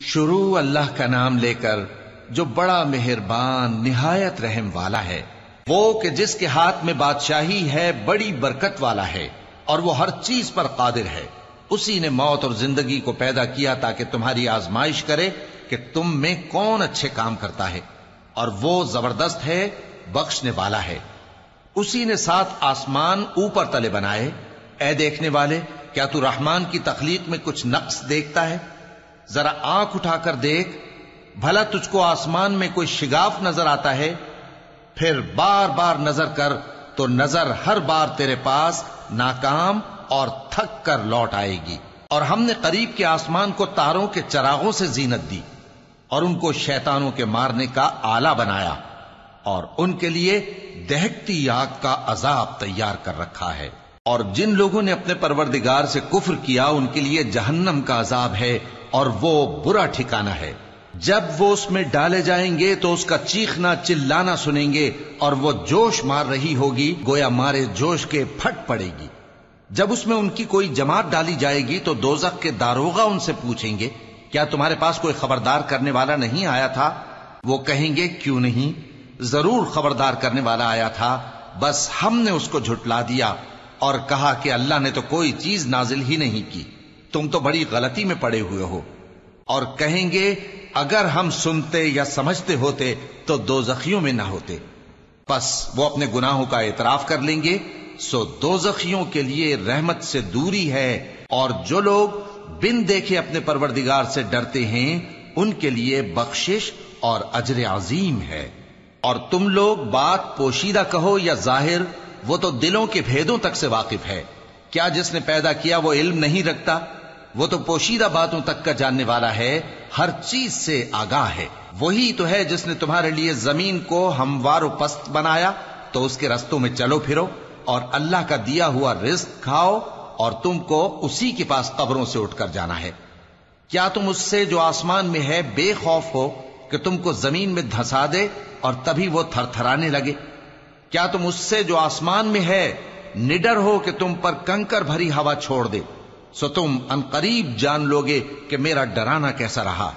شروع اللہ کا نام لے کر جو بڑا مہربان نہایت رحم والا ہے، وہ کہ جس کے ہاتھ میں بادشاہی ہے، بڑی برکت والا ہے اور وہ ہر چیز پر قادر ہے۔ اسی نے موت اور زندگی کو پیدا کیا تاکہ تمہاری آزمائش کرے کہ تم میں کون اچھے کام کرتا ہے، اور وہ زبردست ہے، بخشنے والا ہے۔ اسی نے 7 آسمان اوپر تلے بنائے۔ اے دیکھنے والے، کیا تو رحمان کی تخلیق میں کچھ نقص دیکھتا ہے؟ ذرا آنکھ اٹھا کر دیکھ، بھلا تجھ کو آسمان میں کوئی شگاف نظر آتا ہے؟ پھر بار بار نظر کر تو نظر ہر بار تیرے پاس ناکام اور تھک کر لوٹ آئے گی۔ اور ہم نے قریب کے آسمان کو تاروں کے چراغوں سے زینت دی اور ان کو شیطانوں کے مارنے کا آلہ بنایا، اور ان کے لیے دہکتی آگ کا عذاب تیار کر رکھا ہے۔ اور جن لوگوں نے اپنے پروردگار سے کفر کیا ان کے لیے جہنم کا عذاب ہے، اور وہ برا ٹھکانہ ہے۔ جب وہ اس میں ڈالے جائیں گے تو اس کا چیخنا چلانا سنیں گے، اور وہ جوش مار رہی ہوگی گویا مارے جوش کے پھٹ پڑے گی۔ جب اس میں ان کی کوئی جماعت ڈالی جائے گی تو دوزخ کے داروغہ ان سے پوچھیں گے، کیا تمہارے پاس کوئی خبردار کرنے والا نہیں آیا تھا؟ وہ کہیں گے، کیوں نہیں، ضرور خبردار کرنے والا آیا تھا، بس ہم نے اس کو جھٹلا دیا اور کہا کہ اللہ نے تو کوئی چیز نازل ہی نہیں کی، تم تو بڑی غلطی میں پڑے ہوئے ہو۔ اور کہیں گے، اگر ہم سنتے یا سمجھتے ہوتے تو دوزخیوں میں نہ ہوتے۔ پس وہ اپنے گناہوں کا اعتراف کر لیں گے، سو دوزخیوں کے لیے رحمت سے دوری ہے، اور جو لوگ بن دیکھے اپنے پروردگار سے ڈرتے ہیں ان کے لیے بخشش اور اجر عظیم ہے۔ اور تم لوگ بات پوشیدہ کہو یا ظاہر، وہ تو دلوں کے بھیدوں تک سے واقف ہے۔ کیا جس نے پیدا کیا وہ علم نہیں رکھتا؟ وہ تو پوشیدہ باتوں تک کا جاننے والا ہے، ہر چیز سے آگاہ ہے۔ وہی تو ہے جس نے تمہارے لیے زمین کو ہموار و پست بنایا تو اس کے رستوں میں چلو پھرو، اور اللہ کا دیا ہوا رزق کھاؤ، اور تم کو اسی کے پاس قبروں سے اٹھ کر جانا ہے۔ کیا تم اس سے جو آسمان میں ہے بے خوف ہو کہ تم کو زمین میں دھسا دے اور تبھی وہ تھر تھرانے لگے؟ کیا تم اس سے جو آسمان میں ہے نڈر ہو کہ تم پر کنکر بھری ہوا چھوڑ دے؟ سو تم عنقریب جان لوگے کہ میرا ڈرانا کیسا رہا۔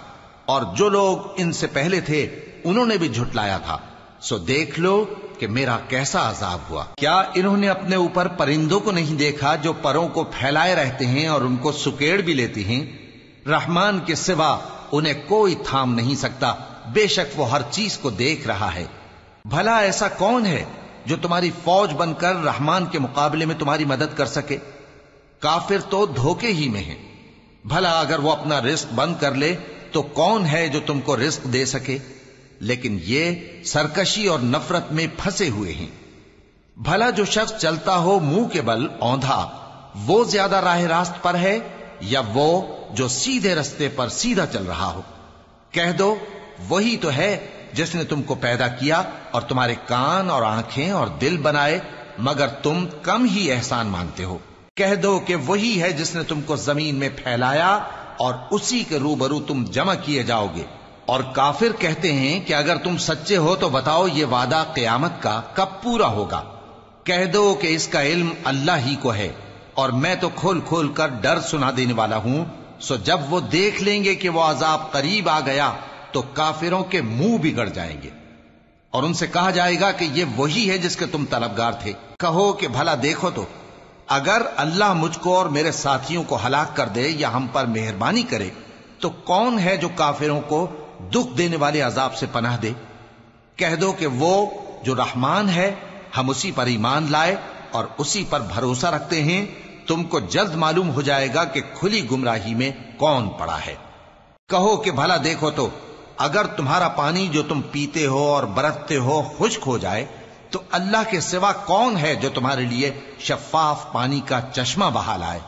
اور جو لوگ ان سے پہلے تھے انہوں نے بھی جھٹلایا تھا، سو دیکھ لو کہ میرا کیسا عذاب ہوا۔ کیا انہوں نے اپنے اوپر پرندوں کو نہیں دیکھا جو پروں کو پھیلائے رہتے ہیں اور ان کو سکیڑ بھی لیتے ہیں؟ رحمان کے سوا انہیں کوئی تھام نہیں سکتا، بے شک وہ ہر چیز کو دیکھ رہا ہے۔ بھلا ایسا کون ہے جو تمہاری فوج بن کر رحمان کے مقابلے میں تمہاری مدد کر سکے؟ کافر تو دھوکے ہی میں ہیں۔ بھلا اگر وہ اپنا رزق بند کر لے تو کون ہے جو تم کو رزق دے سکے؟ لیکن یہ سرکشی اور نفرت میں پھنسے ہوئے ہیں۔ بھلا جو شخص چلتا ہو منہ کے بل اوندھا، وہ زیادہ راہ راست پر ہے یا وہ جو سیدھے رستے پر سیدھا چل رہا ہو؟ کہہ دو، وہی تو ہے جس نے تم کو پیدا کیا اور تمہارے کان اور آنکھیں اور دل بنائے، مگر تم کم ہی احسان مانتے ہو۔ کہہ دو کہ وہی ہے جس نے تم کو زمین میں پھیلایا اور اسی کے روبرو تم جمع کیے جاؤ گے۔ اور کافر کہتے ہیں کہ اگر تم سچے ہو تو بتاؤ یہ وعدہ قیامت کا کب پورا ہوگا؟ کہہ دو کہ اس کا علم اللہ ہی کو ہے، اور میں تو کھول کھول کر ڈر سنا دینے والا ہوں۔ سو جب وہ دیکھ لیں گے کہ وہ عذاب قریب آ گیا تو کافروں کے منہ بگڑ جائیں گے، اور ان سے کہا جائے گا کہ یہ وہی ہے جس کے تم طلبگار تھے۔ کہو کہ بھلا دیکھو تو، اگر اللہ مجھ کو اور میرے ساتھیوں کو ہلاک کر دے یا ہم پر مہربانی کرے تو کون ہے جو کافروں کو دکھ دینے والے عذاب سے پناہ دے؟ کہہ دو کہ وہ جو رحمان ہے، ہم اسی پر ایمان لائے اور اسی پر بھروسہ رکھتے ہیں۔ تم کو جلد معلوم ہو جائے گا کہ کھلی گمراہی میں کون پڑا ہے۔ کہو کہ بھلا دیکھو تو، اگر تمہارا پانی جو تم پیتے ہو اور برتتے ہو خشک ہو جائے تو اللہ کے سوا کون ہے جو تمہارے لیے شفاف پانی کا چشمہ بہا لائے؟